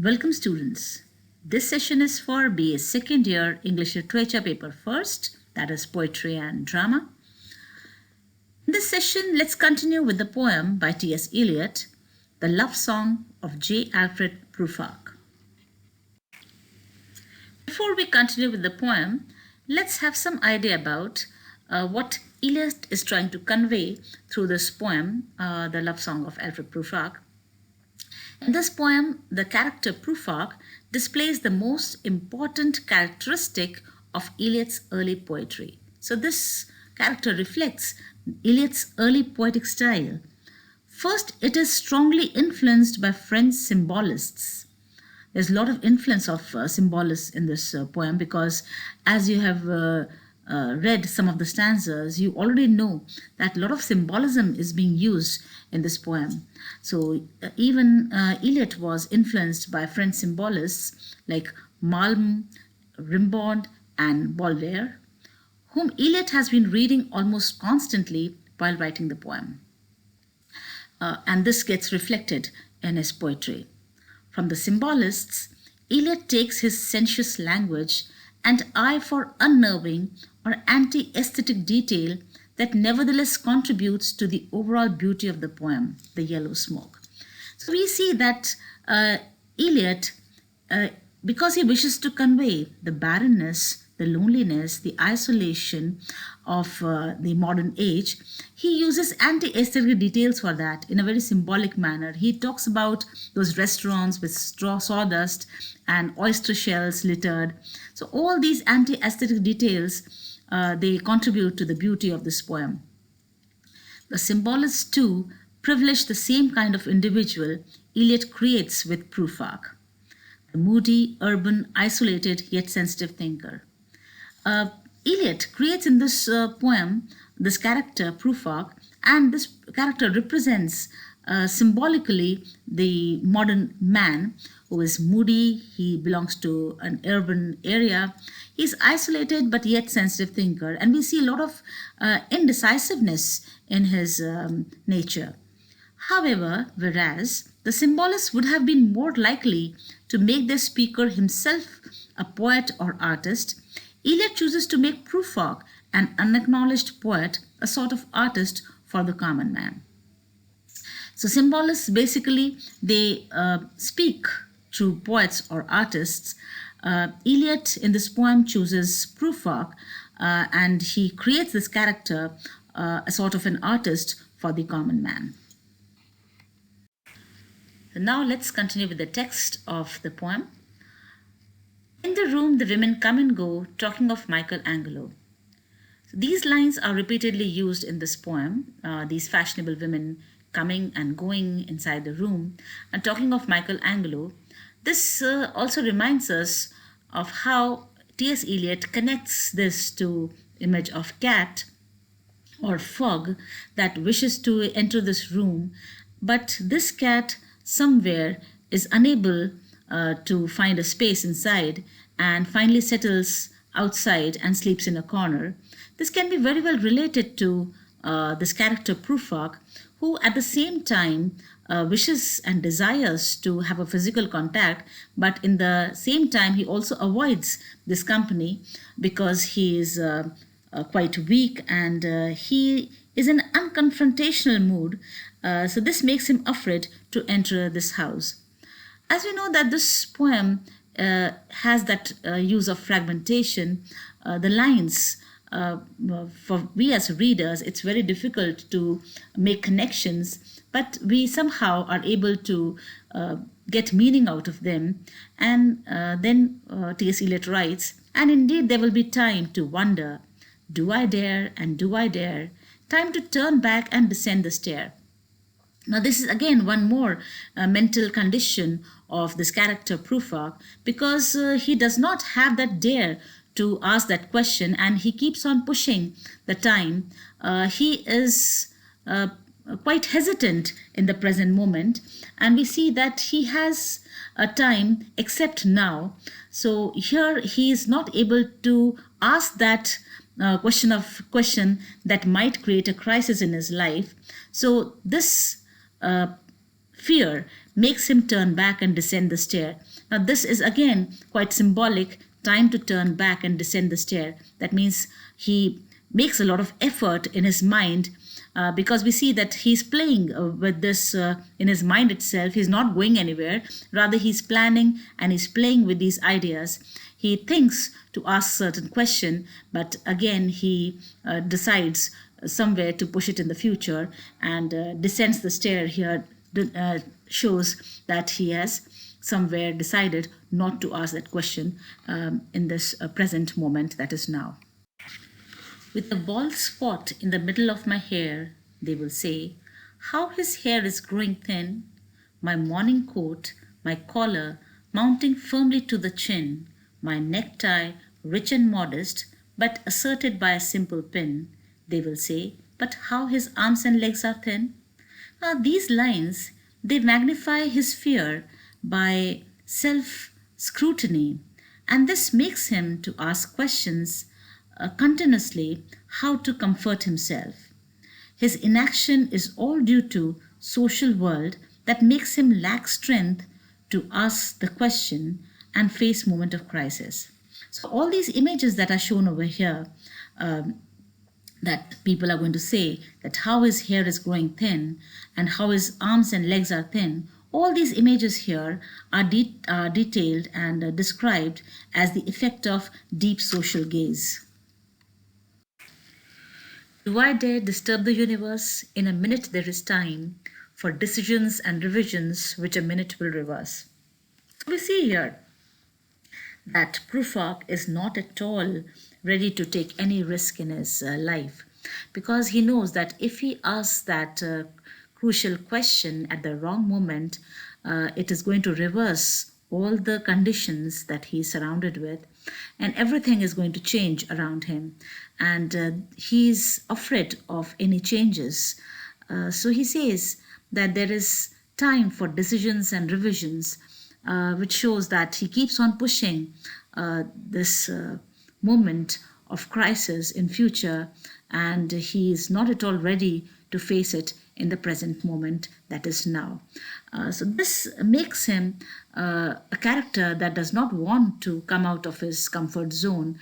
Welcome students. This session is for BA second year English Literature paper first, that is Poetry and Drama. In this session, let's continue with the poem by T.S. Eliot, The Love Song of J. Alfred Prufrock. Before we continue with the poem, let's have some idea about what Eliot is trying to convey through this poem, The Love Song of Alfred Prufrock. In this poem, the character Prufrock displays the most important characteristic of Eliot's early poetry. So this character reflects Eliot's early poetic style. First, it is strongly influenced by French symbolists. There's a lot of influence of symbolists in this poem because as you have read some of the stanzas, you already know that a lot of symbolism is being used in this poem. So even Eliot was influenced by French symbolists like Malm, Rimbaud, and Baudelaire, whom Eliot has been reading almost constantly while writing the poem. And this gets reflected in his poetry. From the symbolists, Eliot takes his sensuous language and eye for unnerving or anti-aesthetic detail that nevertheless contributes to the overall beauty of the poem, The Yellow Smoke. So we see that Eliot, because he wishes to convey the barrenness, the loneliness, the isolation of the modern age, he uses anti-aesthetic details for that in a very symbolic manner. He talks about those restaurants with straw sawdust and oyster shells littered. So all these anti-aesthetic details, they contribute to the beauty of this poem. The symbolists too privilege the same kind of individual Eliot creates with Prufrock, the moody, urban, isolated yet sensitive thinker. Eliot creates in this poem this character Prufrock, and this character represents symbolically the modern man who is moody. He belongs to an urban area. He's isolated but yet sensitive thinker, and we see a lot of indecisiveness in his nature. However, whereas the symbolists would have been more likely to make their speaker himself a poet or artist, Eliot chooses to make Prufrock, an unacknowledged poet, a sort of artist for the common man. So symbolists basically, they speak through poets or artists. Eliot in this poem chooses Prufrock and he creates this character, a sort of an artist for the common man. So now let's continue with the text of the poem. In the room, the women come and go, talking of Michelangelo. So these lines are repeatedly used in this poem, these fashionable women coming and going inside the room and talking of Michelangelo. This also reminds us of how T.S. Eliot connects this to image of cat or fog that wishes to enter this room, but this cat somewhere is unable to find a space inside and finally settles outside and sleeps in a corner. This can be very well related to this character Prufrock, who at the same time wishes and desires to have a physical contact, but in the same time he also avoids this company because he is quite weak and he is in an unconfrontational mood. So this makes him afraid to enter this house. As we know that this poem has that use of fragmentation, the lines, for we as readers, it's very difficult to make connections, but we somehow are able to get meaning out of them. And then T.S. Eliot writes, and indeed there will be time to wonder, do I dare and do I dare? Time to turn back and descend the stair. Now this is again one more mental condition of this character Prufrock, because he does not have that dare to ask that question and he keeps on pushing the time. He is quite hesitant in the present moment, and we see that he has a time except now. So here he is not able to ask that question that might create a crisis in his life. So this fear makes him turn back and descend the stair. Now, this is again quite symbolic, time to turn back and descend the stair. That means he makes a lot of effort in his mind, because we see that he's playing with this in his mind itself. He's not going anywhere. Rather, he's planning and he's playing with these ideas. He thinks to ask certain question, but again he decides somewhere to push it in the future, and descends the stair here. Shows that he has somewhere decided not to ask that question in this present moment, that is now. With a bald spot in the middle of my hair, they will say, how his hair is growing thin, my morning coat, my collar mounting firmly to the chin, my necktie rich and modest, but asserted by a simple pin. They will say, but how his arms and legs are thin. Now, these lines, they magnify his fear by self-scrutiny, and this makes him to ask questions continuously how to comfort himself. His inaction is all due to social world that makes him lack strength to ask the question and face moment of crisis. So all these images that are shown over here, that people are going to say that how his hair is growing thin and how his arms and legs are thin, all these images here are detailed and described as the effect of deep social gaze. Do I dare disturb the universe? In a minute there is time for decisions and revisions which a minute will reverse. So we see here that Prufrock is not at all ready to take any risk in his life, because he knows that if he asks that crucial question at the wrong moment, it is going to reverse all the conditions that he is surrounded with, and everything is going to change around him, and he's afraid of any changes. So he says that there is time for decisions and revisions, which shows that he keeps on pushing this moment of crisis in future, and he is not at all ready to face it in the present moment, that is now. So this makes him a character that does not want to come out of his comfort zone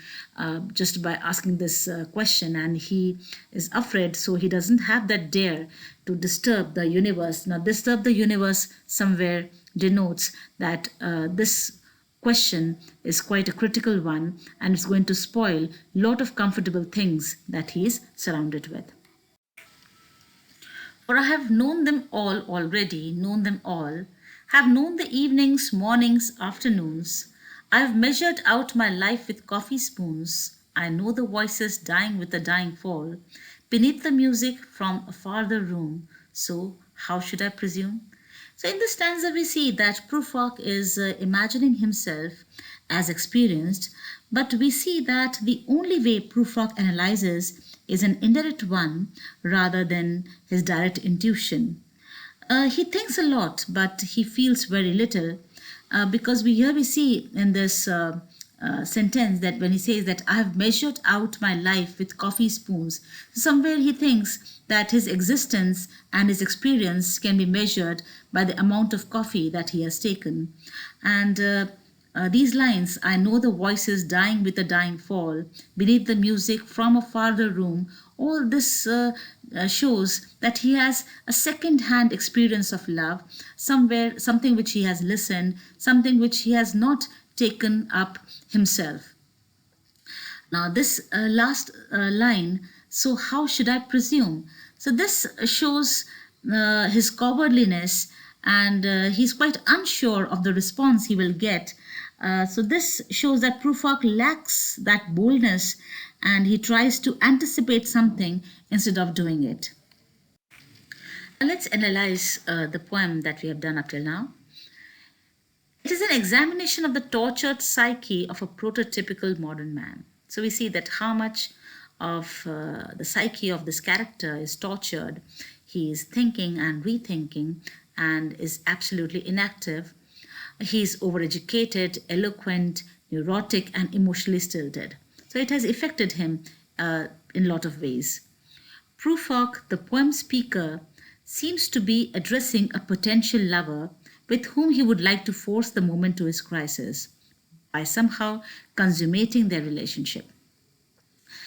just by asking this question, and he is afraid, so he doesn't have that dare to disturb the universe. Now, disturb the universe somewhere denotes that this question is quite a critical one, and it's going to spoil a lot of comfortable things that he is surrounded with. For I have known them all already, known them all, have known the evenings, mornings, afternoons. I have measured out my life with coffee spoons. I know the voices dying with a dying fall, beneath the music from a farther room. So how should I presume? So in this stanza we see that Prufrock is imagining himself as experienced, but we see that the only way Prufrock analyzes is an indirect one rather than his direct intuition. He thinks a lot, but he feels very little, because we see in this sentence that when he says that I have measured out my life with coffee spoons, somewhere he thinks that his existence and his experience can be measured by the amount of coffee that he has taken. And these lines, I know the voices dying with a dying fall, beneath the music from a farther room, all this shows that he has a second-hand experience of love, somewhere, something which he has listened, something which he has not taken up himself. Now this last line, so how should I presume? So this shows his cowardliness, and he's quite unsure of the response he will get. So this shows that Prufrock lacks that boldness, and he tries to anticipate something instead of doing it. Now let's analyze the poem that we have done up till now. It is an examination of the tortured psyche of a prototypical modern man. So we see that how much of the psyche of this character is tortured. He is thinking and rethinking and is absolutely inactive. He is overeducated, eloquent, neurotic, and emotionally stilted. So it has affected him in a lot of ways. Prufrock, the poem speaker, seems to be addressing a potential lover with whom he would like to force the moment to his crisis by somehow consummating their relationship.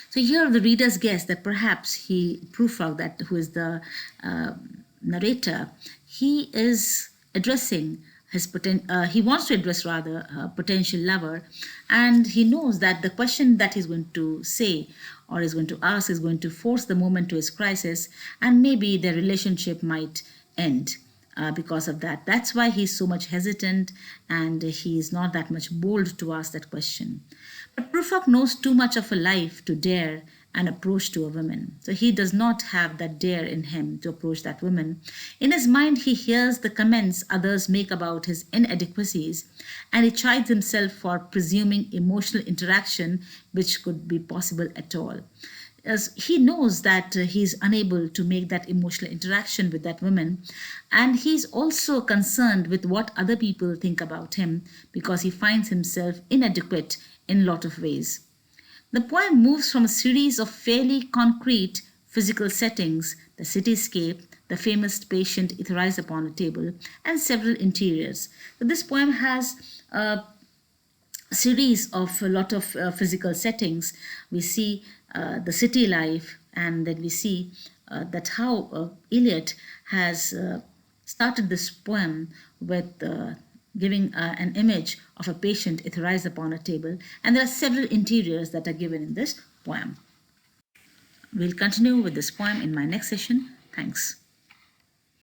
So here the readers guess that perhaps Prufrock, that who is the uh, narrator, he is addressing he wants to address rather a potential lover, and he knows that the question that he's going to say or is going to ask is going to force the moment to his crisis, and maybe their relationship might end. Because of that. That's why he's so much hesitant and he's not that much bold to ask that question. But Prufrock knows too much of a life to dare an approach to a woman. So he does not have that dare in him to approach that woman. In his mind, he hears the comments others make about his inadequacies and he chides himself for presuming emotional interaction which could be possible at all. As he knows that he's unable to make that emotional interaction with that woman, and he's also concerned with what other people think about him because he finds himself inadequate in a lot of ways. The poem moves from a series of fairly concrete physical settings, the cityscape, the famous patient etherized upon a table, and several interiors. So this poem has series of a lot of physical settings. We see the city life, and then we see that how Eliot has started this poem with giving an image of a patient etherized upon a table, and there are several interiors that are given in this poem. We'll continue with this poem in my next session. Thanks.